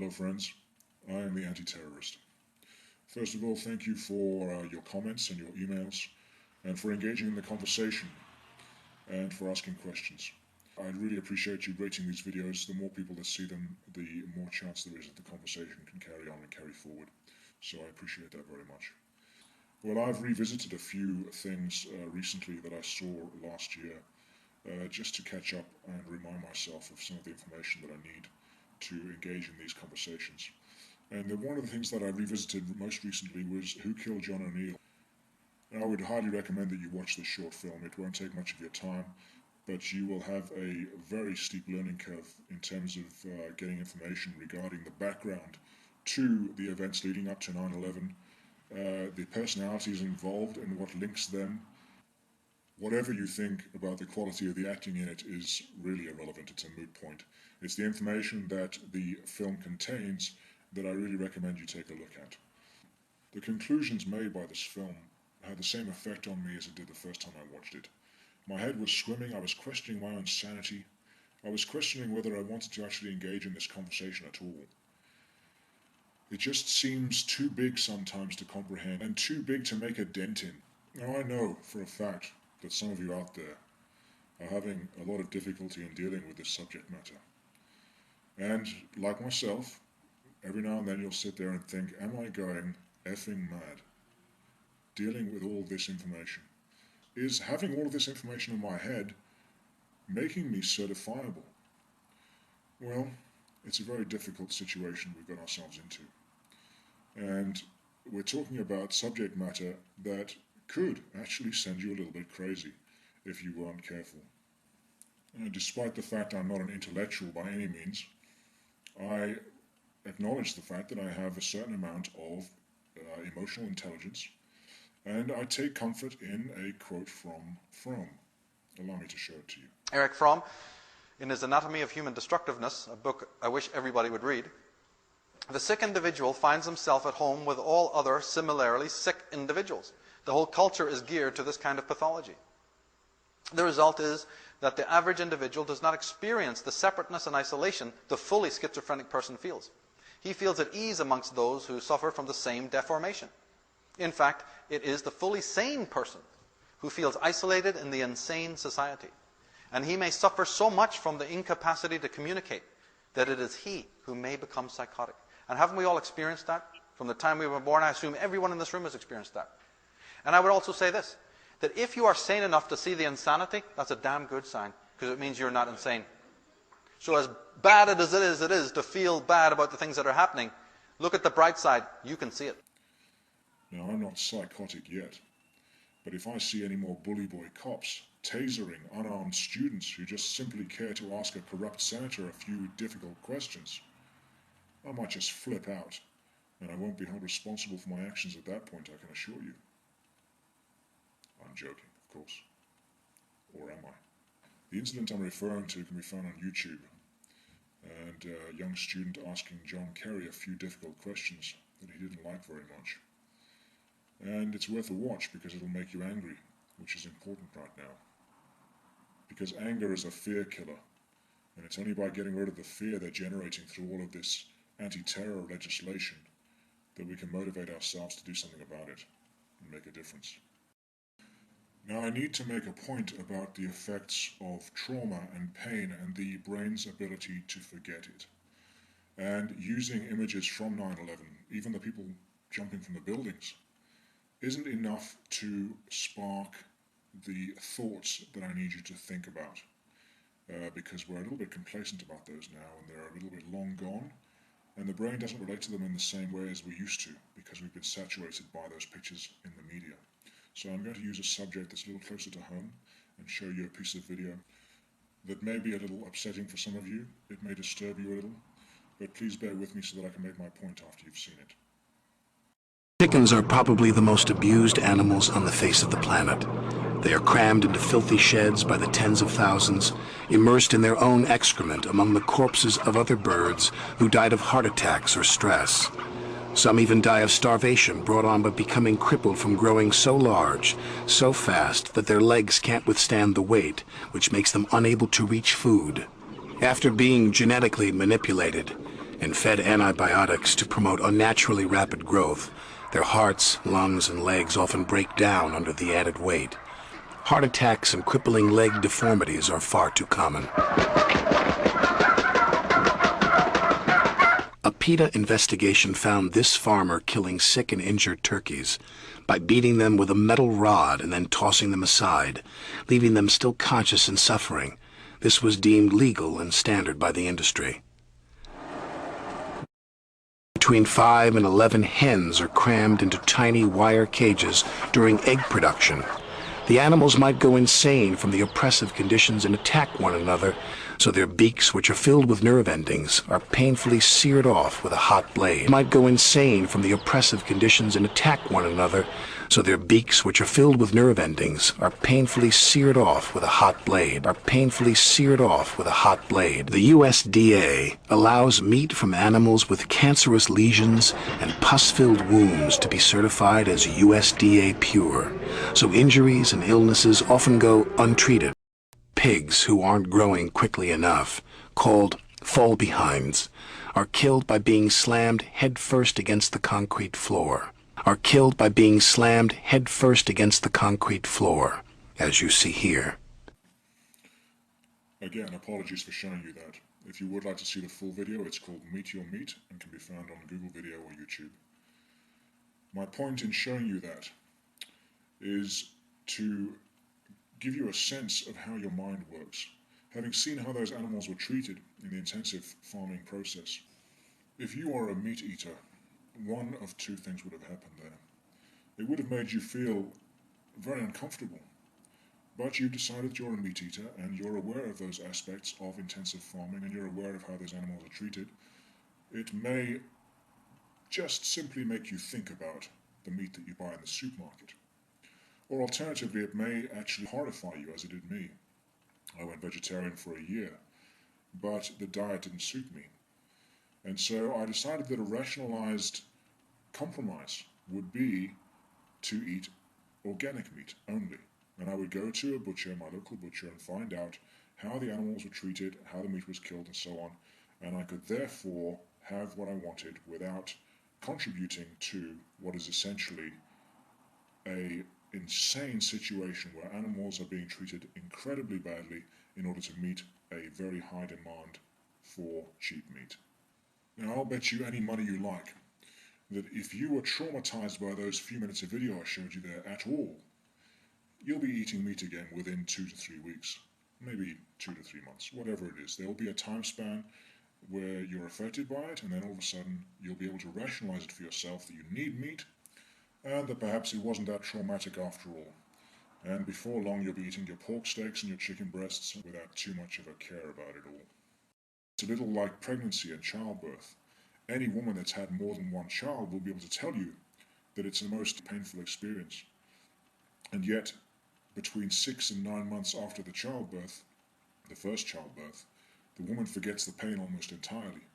Hello friends, I am the Anti-Terrorist. First of all, thank you for your comments and your emails, and for engaging in the conversation, and for asking questions. I'd really appreciate you rating these videos. The more people that see them, the more chance there is that the conversation can carry on and carry forward. So I appreciate that very much. Well, I've revisited a few things recently that I saw last year, just to catch up and remind myself of some of the information that I need to engage in these conversations. And one of the things that I revisited most recently was Who Killed John O'Neill? And I would highly recommend that you watch this short film. It won't take much of your time, but you will have a very steep learning curve in terms of getting information regarding the background to the events leading up to 9/11, the personalities involved and what links them. Whatever you think about the quality of the acting in it is really irrelevant. It's a moot point. It's the information that the film contains that I really recommend you take a look at. The conclusions made by this film had the same effect on me as it did the first time I watched it. My head was swimming. I was questioning my own sanity. I was questioning whether I wanted to actually engage in this conversation at all. It just seems too big sometimes to comprehend, and too big to make a dent in. Now, I know for a fact that some of you out there are having a lot of difficulty in dealing with this subject matter. And like myself, every now and then you'll sit there and think, am I going effing mad dealing with all this information? Is having all of this information in my head making me certifiable? Well, it's a very difficult situation we've got ourselves into. And we're talking about subject matter that could actually send you a little bit crazy if you weren't careful. And despite the fact I'm not an intellectual by any means, I acknowledge the fact that I have a certain amount of emotional intelligence, and I take comfort in a quote from Fromm. Allow me to show it to you. Erich Fromm, in his Anatomy of Human Destructiveness, a book I wish everybody would read, the sick individual finds himself at home with all other similarly sick individuals. The whole culture is geared to this kind of pathology. The result is that the average individual does not experience the separateness and isolation the fully schizophrenic person feels. He feels at ease amongst those who suffer from the same deformation. In fact, it is the fully sane person who feels isolated in the insane society. And he may suffer so much from the incapacity to communicate that it is he who may become psychotic. And haven't we all experienced that? From the time we were born, I assume everyone in this room has experienced that. And I would also say this, that if you are sane enough to see the insanity, that's a damn good sign, because it means you're not insane. So as bad as it is to feel bad about the things that are happening, look at the bright side, you can see it. Now, I'm not psychotic yet, but if I see any more bully boy cops tasering unarmed students who just simply care to ask a corrupt senator a few difficult questions, I might just flip out, and I won't be held responsible for my actions at that point, I can assure you. I'm joking, of course. Or am I? The incident I'm referring to can be found on YouTube, and a young student asking John Kerry a few difficult questions that he didn't like very much. And it's worth a watch because it'll make you angry, which is important right now. Because anger is a fear killer, and it's only by getting rid of the fear they're generating through all of this anti-terror legislation that we can motivate ourselves to do something about it and make a difference. Now, I need to make a point about the effects of trauma and pain and the brain's ability to forget it. And using images from 9/11, even the people jumping from the buildings, isn't enough to spark the thoughts that I need you to think about. Because we're a little bit complacent about those now, and they're a little bit long gone, and the brain doesn't relate to them in the same way as we used to, because we've been saturated by those pictures in the media. So I'm going to use a subject that's a little closer to home and show you a piece of video that may be a little upsetting for some of you. It may disturb you a little, but please bear with me so that I can make my point after you've seen it. Chickens are probably the most abused animals on the face of the planet. They are crammed into filthy sheds by the tens of thousands, immersed in their own excrement among the corpses of other birds who died of heart attacks or stress. Some even die of starvation brought on by becoming crippled from growing so large, so fast that their legs can't withstand the weight, which makes them unable to reach food. After being genetically manipulated, and fed antibiotics to promote unnaturally rapid growth, their hearts, lungs, and legs often break down under the added weight. Heart attacks and crippling leg deformities are far too common. A PETA investigation found this farmer killing sick and injured turkeys by beating them with a metal rod and then tossing them aside, leaving them still conscious and suffering. This was deemed legal and standard by the industry. Between 5 and 11 hens are crammed into tiny wire cages during egg production. The animals might go insane from the oppressive conditions and attack one another, so their beaks, which are filled with nerve endings, are painfully seared off with a hot blade. Might go insane from the oppressive conditions and attack one another, so their beaks, which are filled with nerve endings, are painfully seared off with a hot blade. The USDA allows meat from animals with cancerous lesions and pus-filled wounds to be certified as USDA pure, so injuries and illnesses often go untreated. Pigs who aren't growing quickly enough, called fall-behinds, are killed by being slammed headfirst against the concrete floor. As you see here. Again, apologies for showing you that. If you would like to see the full video, it's called Meet Your Meat and can be found on Google Video or YouTube. My point in showing you that is to give you a sense of how your mind works, having seen how those animals were treated in the intensive farming process. If you are a meat eater, one of two things would have happened there. It would have made you feel very uncomfortable, but you've decided you're a meat eater and you're aware of those aspects of intensive farming and you're aware of how those animals are treated. It may just simply make you think about the meat that you buy in the supermarket. Or alternatively, it may actually horrify you, as it did me. I went vegetarian for a year, but the diet didn't suit me. And so I decided that a rationalized compromise would be to eat organic meat only. And I would go to a butcher, my local butcher, and find out how the animals were treated, how the meat was killed, and so on. And I could therefore have what I wanted without contributing to what is essentially an insane situation where animals are being treated incredibly badly in order to meet a very high demand for cheap meat. Now, I'll bet you any money you like that if you were traumatized by those few minutes of video I showed you there at all, you'll be eating meat again within 2 to 3 weeks, maybe 2 to 3 months, whatever it is. There will be a time span where you're affected by it, and then all of a sudden you'll be able to rationalize it for yourself that you need meat, and that perhaps it wasn't that traumatic after all. And before long you'll be eating your pork steaks and your chicken breasts without too much of a care about it all. It's a little like pregnancy and childbirth. Any woman that's had more than one child will be able to tell you that it's the most painful experience. And yet, between 6 and 9 months after the childbirth, the first childbirth, the woman forgets the pain almost entirely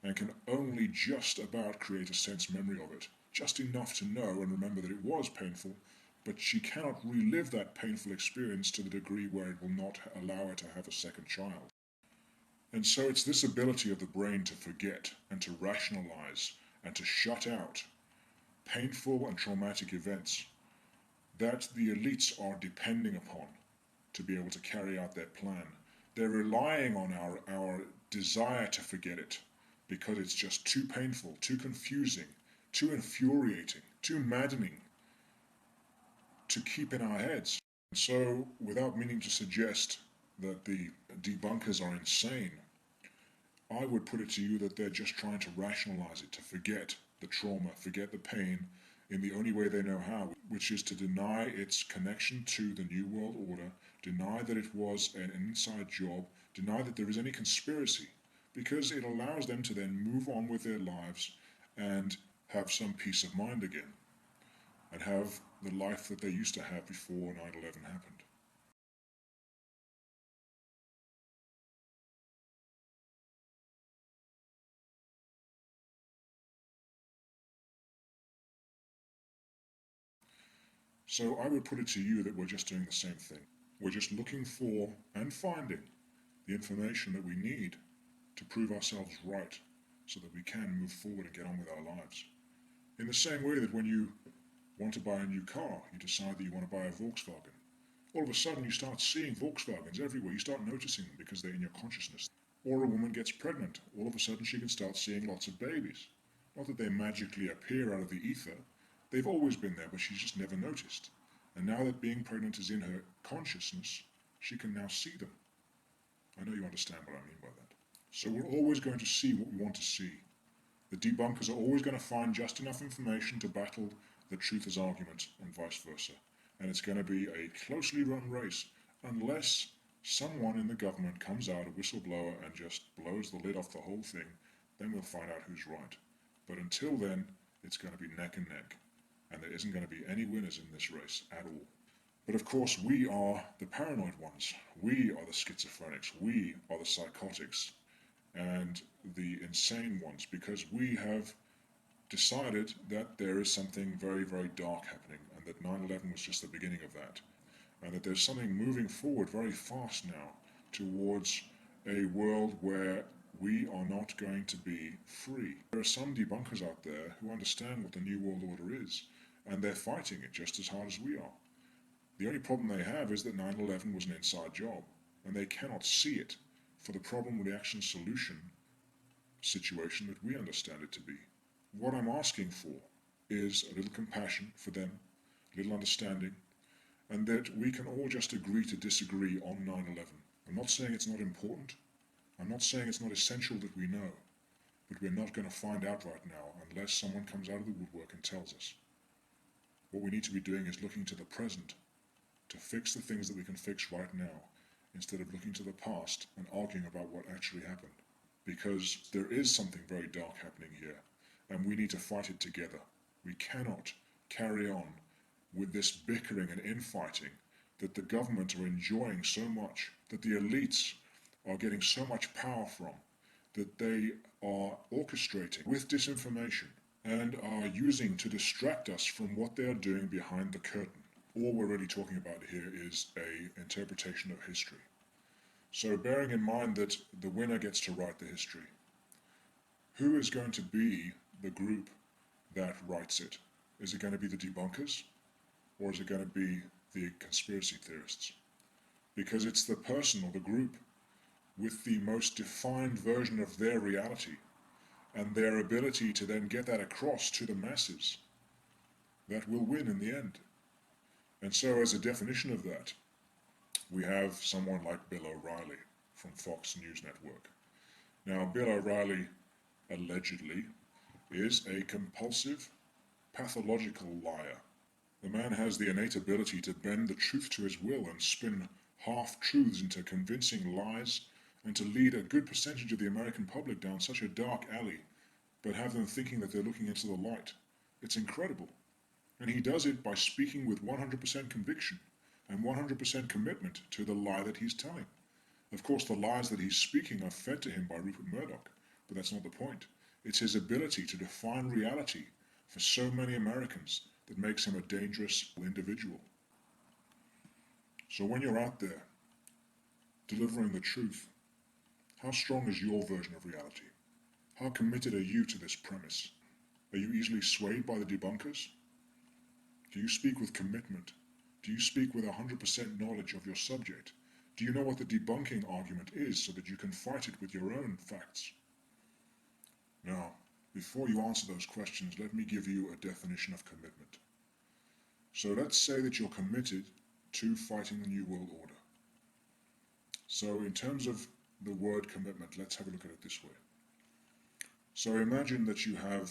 and can only just about create a sense memory of it, just enough to know and remember that it was painful, but she cannot relive that painful experience to the degree where it will not allow her to have a second child. And so it's this ability of the brain to forget and to rationalize and to shut out painful and traumatic events that the elites are depending upon to be able to carry out their plan. They're relying on our desire to forget it because it's just too painful, too confusing, too infuriating, too maddening to keep in our heads. And so, without meaning to suggest that the debunkers are insane, I would put it to you that they're just trying to rationalize it, to forget the trauma, forget the pain in the only way they know how, which is to deny its connection to the New World Order, deny that it was an inside job, deny that there is any conspiracy, because it allows them to then move on with their lives and have some peace of mind again, and have the life that they used to have before 9/11 happened. So I would put it to you that we're just doing the same thing. We're just looking for and finding the information that we need to prove ourselves right so that we can move forward and get on with our lives. In the same way that when you want to buy a new car, you decide that you want to buy a Volkswagen. All of a sudden you start seeing Volkswagens everywhere. You start noticing them because they're in your consciousness. Or a woman gets pregnant. All of a sudden she can start seeing lots of babies. Not that they magically appear out of the ether. They've always been there, but she's just never noticed. And now that being pregnant is in her consciousness, she can now see them. I know you understand what I mean by that. So we're always going to see what we want to see. The debunkers are always going to find just enough information to battle the truthers' argument and vice versa. And it's going to be a closely run race unless someone in the government comes out, a whistleblower, and just blows the lid off the whole thing. Then we'll find out who's right. But until then, it's going to be neck and neck. And there isn't going to be any winners in this race at all. But of course, we are the paranoid ones. We are the schizophrenics. We are the psychotics and the insane ones, because we have decided that there is something very, very dark happening, and that 9/11 was just the beginning of that, and that there's something moving forward very fast now towards a world where we are not going to be free. There are some debunkers out there who understand what the New World Order is, and they're fighting it just as hard as we are. The only problem they have is that 9/11 was an inside job, and they cannot see it for the problem-reaction-solution situation that we understand it to be. What I'm asking for is a little compassion for them, a little understanding, and that we can all just agree to disagree on 9/11. I'm not saying it's not important. I'm not saying it's not essential that we know, but we're not going to find out right now unless someone comes out of the woodwork and tells us. What we need to be doing is looking to the present to fix the things that we can fix right now, instead of looking to the past and arguing about what actually happened. Because there is something very dark happening here, and we need to fight it together. We cannot carry on with this bickering and infighting that the government are enjoying so much, that the elites are getting so much power from, that they are orchestrating with disinformation and are using to distract us from what they are doing behind the curtain. All we're really talking about here is an interpretation of history. So bearing in mind that the winner gets to write the history, who is going to be the group that writes it? Is it going to be the debunkers, or is it going to be the conspiracy theorists? Because it's the person or the group with the most defined version of their reality and their ability to then get that across to the masses that will win in the end. And so as a definition of that, we have someone like Bill O'Reilly from Fox News Network. Now, Bill O'Reilly allegedly is a compulsive, pathological liar. The man has the innate ability to bend the truth to his will and spin half-truths into convincing lies, and to lead a good percentage of the American public down such a dark alley, but have them thinking that they're looking into the light. It's incredible. And he does it by speaking with 100% conviction and 100% commitment to the lie that he's telling. Of course, the lies that he's speaking are fed to him by Rupert Murdoch, but that's not the point. It's his ability to define reality for so many Americans that makes him a dangerous individual. So when you're out there delivering the truth, how strong is your version of reality? How committed are you to this premise? Are you easily swayed by the debunkers? Do you speak with commitment? Do you speak with 100% knowledge of your subject? Do you know what the debunking argument is so that you can fight it with your own facts? Now, before you answer those questions, let me give you a definition of commitment. So let's say that you're committed to fighting the New World Order. So in terms of the word commitment, let's have a look at it this way. So imagine that you have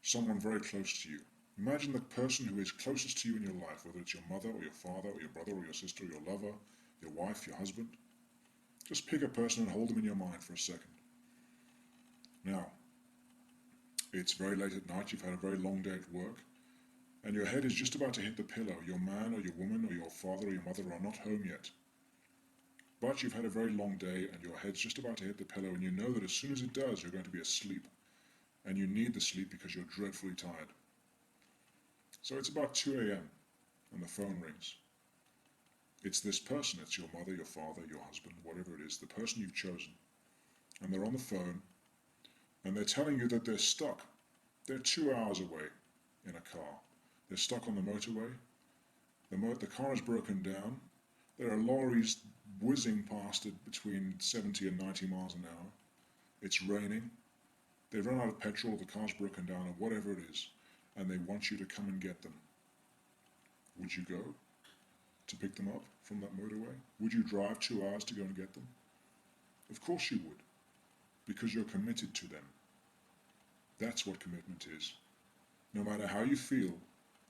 someone very close to you. Imagine the person who is closest to you in your life, whether it's your mother or your father or your brother or your sister or your lover, your wife, your husband. Just pick a person and hold them in your mind for a second. Now, it's very late at night, you've had a very long day at work, and your head is just about to hit the pillow. Your man or your woman or your father or your mother are not home yet. But you've had a very long day and your head's just about to hit the pillow, and you know that as soon as it does, you're going to be asleep. And you need the sleep because you're dreadfully tired. So it's about 2 a.m. and the phone rings. It's this person, it's your mother, your father, your husband, whatever it is, the person you've chosen. And they're on the phone, and they're telling you that they're stuck. They're 2 hours away in a car. They're stuck on the motorway. The car is broken down. There are lorries whizzing past it between 70 and 90 miles an hour. It's raining. They've run out of petrol, the car's broken down, or whatever it is, and they want you to come and get them. Would you go to pick them up from that motorway? Would you drive 2 hours to go and get them? Of course you would, because you're committed to them. That's what commitment is. No matter how you feel,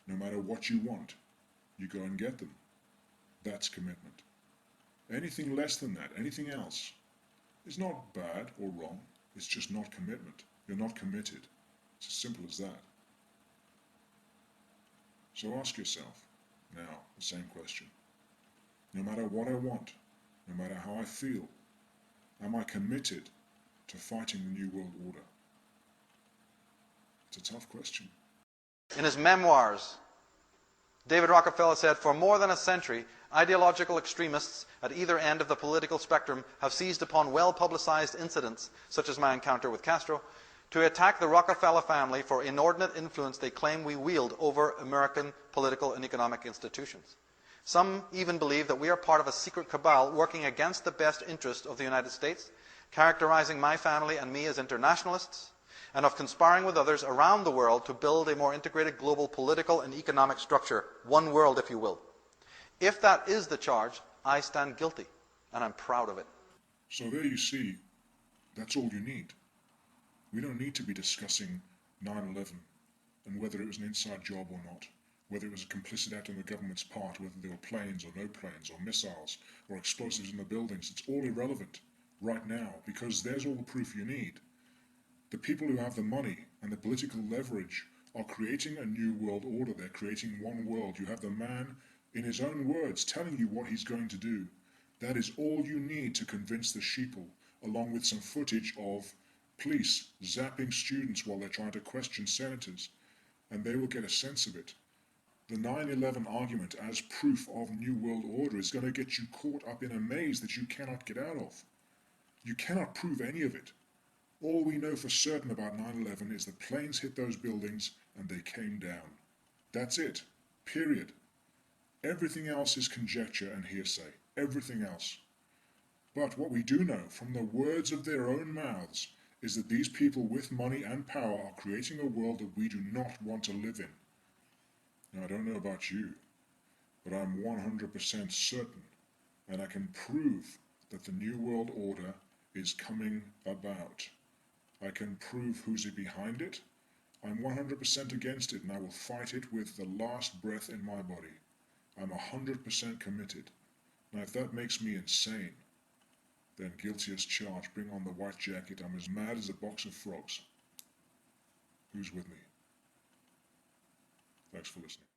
no matter what you want, you go and get them. That's commitment. Anything less than that, anything else, is not bad or wrong. It's just not commitment. You're not committed. It's as simple as that. So ask yourself now the same question. No matter what I want, no matter how I feel, am I committed to fighting the New World Order? It's a tough question. In his memoirs, David Rockefeller said, "For more than a century, ideological extremists at either end of the political spectrum have seized upon well-publicized incidents, such as my encounter with Castro, to attack the Rockefeller family for inordinate influence they claim we wield over American political and economic institutions. Some even believe that we are part of a secret cabal working against the best interest of the United States, characterizing my family and me as internationalists, and of conspiring with others around the world to build a more integrated global political and economic structure, one world, if you will. If that is the charge, I stand guilty, and I'm proud of it." So there you see, that's all you need. We don't need to be discussing 9/11 and whether it was an inside job or not, whether it was a complicit act on the government's part, whether there were planes or no planes or missiles or explosives in the buildings. It's all irrelevant right now because there's all the proof you need. The people who have the money and the political leverage are creating a new world order. They're creating one world. You have the man, in his own words, telling you what he's going to do. That is all you need to convince the sheeple, along with some footage of police zapping students while they're trying to question senators, and they will get a sense of it. The 9/11 argument as proof of New World Order is going to get you caught up in a maze that you cannot get out of. You cannot prove any of it. All we know for certain about 9/11 is the planes hit those buildings and they came down. That's it. Period. Everything else is conjecture and hearsay. Everything else. But what we do know from the words of their own mouths is that these people with money and power are creating a world that we do not want to live in. Now, I don't know about you, but I'm 100% certain, and I can prove that the New World Order is coming about. I can prove who's behind it. I'm 100% against it, and I will fight it with the last breath in my body. I'm 100% committed. Now, if that makes me insane, then guilty as charged. Bring on the white jacket. I'm as mad as a box of frogs. Who's with me? Thanks for listening.